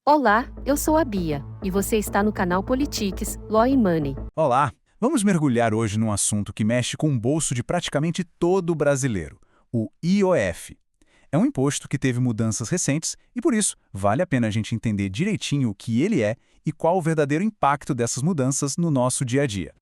Olá, eu sou a Bia, e você está no canal Politics, Law and Money. Olá! Vamos mergulhar hoje num assunto que mexe com o bolso de praticamente todo brasileiro, o IOF. É um imposto que teve mudanças recentes e, por isso, vale a pena a gente entender direitinho o que ele é e qual o verdadeiro impacto dessas mudanças no nosso dia a dia.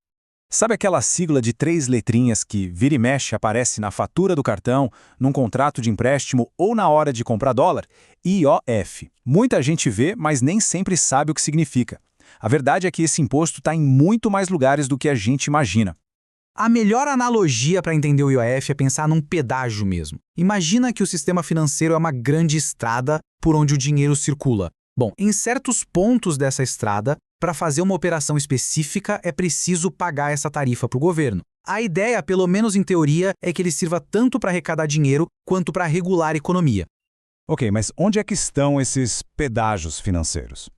Sabe aquela sigla de 3 letrinhas que vira e mexe aparece na fatura do cartão, num contrato de empréstimo ou na hora de comprar dólar? IOF. Muita gente vê, mas nem sempre sabe o que significa. A verdade é que esse imposto está em muito mais lugares do que a gente imagina. A melhor analogia para entender o IOF é pensar num pedágio mesmo. Imagina que o sistema financeiro é uma grande estrada por onde o dinheiro circula. Bom, em certos pontos dessa estrada, para fazer uma operação específica, é preciso pagar essa tarifa para o governo. A ideia, pelo menos em teoria, é que ele sirva tanto para arrecadar dinheiro quanto para regular a economia. Ok, mas onde é que estão esses pedágios financeiros?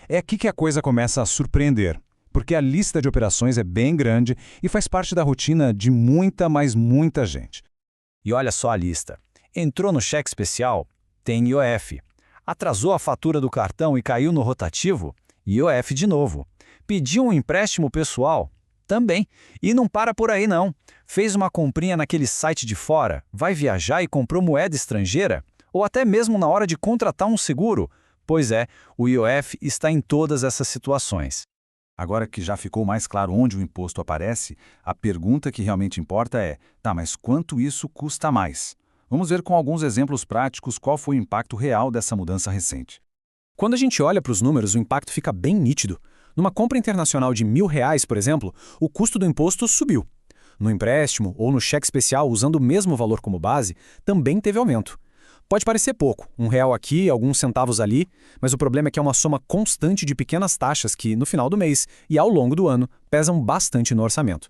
É aqui que a coisa começa a surpreender, porque a lista de operações é bem grande e faz parte da rotina de muita, mas muita gente. E olha só a lista. Entrou no cheque especial? Tem IOF. Atrasou a fatura do cartão e caiu no rotativo? IOF de novo. Pediu um empréstimo pessoal? Também. E não para por aí não. Fez uma comprinha naquele site de fora? Vai viajar e comprou moeda estrangeira? Ou até mesmo na hora de contratar um seguro? Pois é, o IOF está em todas essas situações. Agora que já ficou mais claro onde o imposto aparece, a pergunta que realmente importa é, tá, mas quanto isso custa mais? Vamos ver com alguns exemplos práticos qual foi o impacto real dessa mudança recente. Quando a gente olha para os números, o impacto fica bem nítido. Numa compra internacional de R$ 1.000, por exemplo, o custo do imposto subiu. No empréstimo ou no cheque especial, usando o mesmo valor como base, também teve aumento. Pode parecer pouco, R$ 1 aqui, alguns centavos ali, mas o problema é que é uma soma constante de pequenas taxas que, no final do mês e ao longo do ano, pesam bastante no orçamento.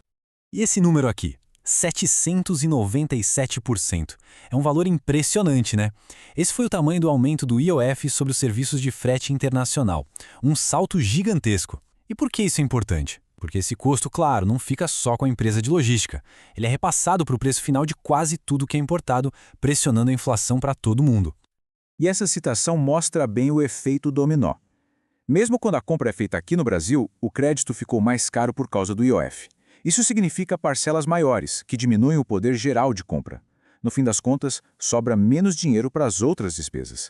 E esse número aqui? 797%. É um valor impressionante, né? Esse foi o tamanho do aumento do IOF sobre os serviços de frete internacional. Um salto gigantesco. E por que isso é importante? Porque esse custo, claro, não fica só com a empresa de logística. Ele é repassado para o preço final de quase tudo que é importado, pressionando a inflação para todo mundo. E essa citação mostra bem o efeito dominó. Mesmo quando a compra é feita aqui no Brasil, o crédito ficou mais caro por causa do IOF. Isso significa parcelas maiores, que diminuem o poder geral de compra. No fim das contas, sobra menos dinheiro para as outras despesas.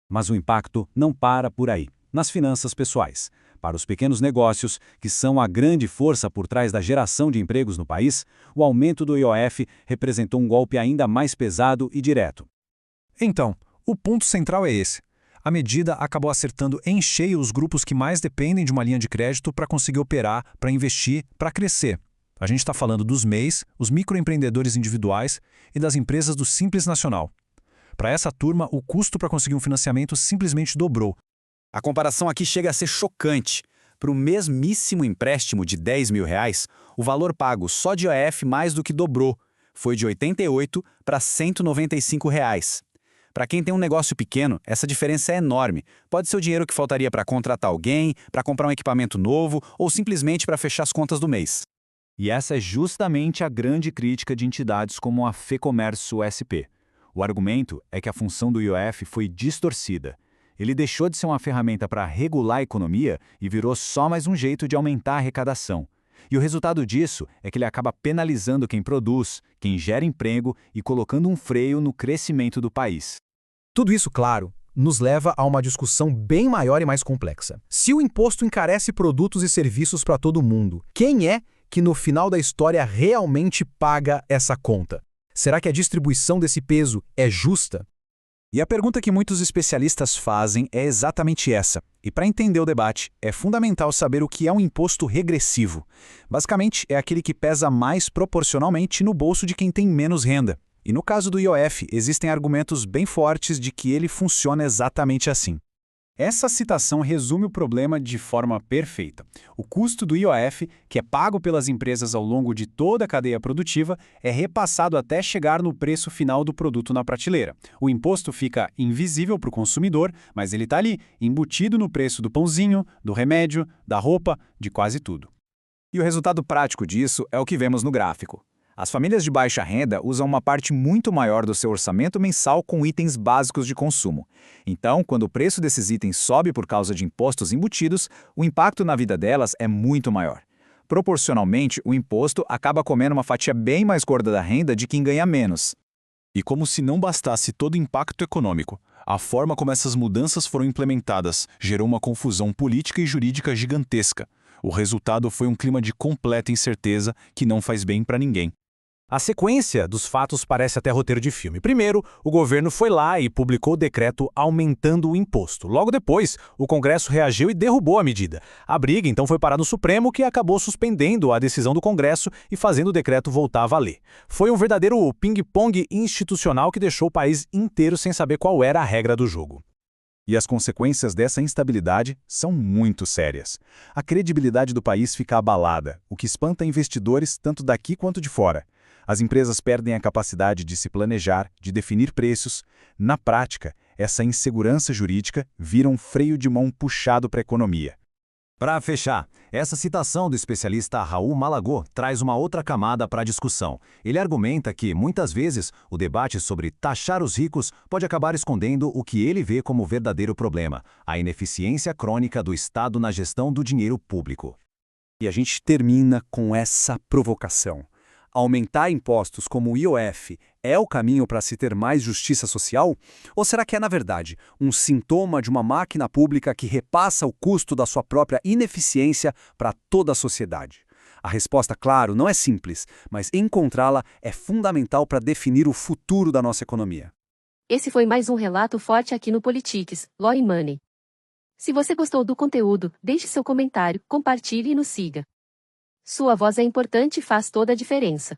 Mas o impacto não para por aí, nas finanças pessoais. Para os pequenos negócios, que são a grande força por trás da geração de empregos no país, o aumento do IOF representou um golpe ainda mais pesado e direto. Então, o ponto central é esse. A medida acabou acertando em cheio os grupos que mais dependem de uma linha de crédito para conseguir operar, para investir, para crescer. A gente está falando dos MEIs, os microempreendedores individuais e das empresas do Simples Nacional. Para essa turma, o custo para conseguir um financiamento simplesmente dobrou. A comparação aqui chega a ser chocante. Para o mesmíssimo empréstimo de R$ 10.000, o valor pago só de IOF mais do que dobrou. Foi de R$ 88 para R$ 195. Para quem tem um negócio pequeno, essa diferença é enorme. Pode ser o dinheiro que faltaria para contratar alguém, para comprar um equipamento novo ou simplesmente para fechar as contas do mês. E essa é justamente a grande crítica de entidades como a FEComércio SP. O argumento é que a função do IOF foi distorcida. Ele deixou de ser uma ferramenta para regular a economia e virou só mais um jeito de aumentar a arrecadação. E o resultado disso é que ele acaba penalizando quem produz, quem gera emprego e colocando um freio no crescimento do país. Tudo isso, claro, nos leva a uma discussão bem maior e mais complexa. Se o imposto encarece produtos e serviços para todo mundo, quem é que no final da história realmente paga essa conta? Será que a distribuição desse peso é justa? E a pergunta que muitos especialistas fazem é exatamente essa. E para entender o debate, é fundamental saber o que é um imposto regressivo. Basicamente, é aquele que pesa mais proporcionalmente no bolso de quem tem menos renda. E no caso do IOF, existem argumentos bem fortes de que ele funciona exatamente assim. Essa citação resume o problema de forma perfeita. O custo do IOF, que é pago pelas empresas ao longo de toda a cadeia produtiva, é repassado até chegar no preço final do produto na prateleira. O imposto fica invisível para o consumidor, mas ele está ali, embutido no preço do pãozinho, do remédio, da roupa, de quase tudo. E o resultado prático disso é o que vemos no gráfico. As famílias de baixa renda usam uma parte muito maior do seu orçamento mensal com itens básicos de consumo. Então, quando o preço desses itens sobe por causa de impostos embutidos, o impacto na vida delas é muito maior. Proporcionalmente, o imposto acaba comendo uma fatia bem mais gorda da renda de quem ganha menos. E como se não bastasse todo o impacto econômico, a forma como essas mudanças foram implementadas gerou uma confusão política e jurídica gigantesca. O resultado foi um clima de completa incerteza que não faz bem para ninguém. A sequência dos fatos parece até roteiro de filme. Primeiro, o governo foi lá e publicou o decreto aumentando o imposto. Logo depois, o Congresso reagiu e derrubou a medida. A briga então foi parar no Supremo, que acabou suspendendo a decisão do Congresso e fazendo o decreto voltar a valer. Foi um verdadeiro ping-pong institucional que deixou o país inteiro sem saber qual era a regra do jogo. E as consequências dessa instabilidade são muito sérias. A credibilidade do país fica abalada, o que espanta investidores tanto daqui quanto de fora. As empresas perdem a capacidade de se planejar, de definir preços. Na prática, essa insegurança jurídica vira um freio de mão puxado para a economia. Para fechar, essa citação do especialista Raul Malagô traz uma outra camada para a discussão. Ele argumenta que, muitas vezes, o debate sobre taxar os ricos pode acabar escondendo o que ele vê como verdadeiro problema, a ineficiência crônica do Estado na gestão do dinheiro público. E a gente termina com essa provocação. Aumentar impostos como o IOF é o caminho para se ter mais justiça social? Ou será que é, na verdade, um sintoma de uma máquina pública que repassa o custo da sua própria ineficiência para toda a sociedade? A resposta, claro, não é simples, mas encontrá-la é fundamental para definir o futuro da nossa economia. Esse foi mais um relato forte aqui no Politics, Law e Money. Se você gostou do conteúdo, deixe seu comentário, compartilhe e nos siga. Sua voz é importante e faz toda a diferença.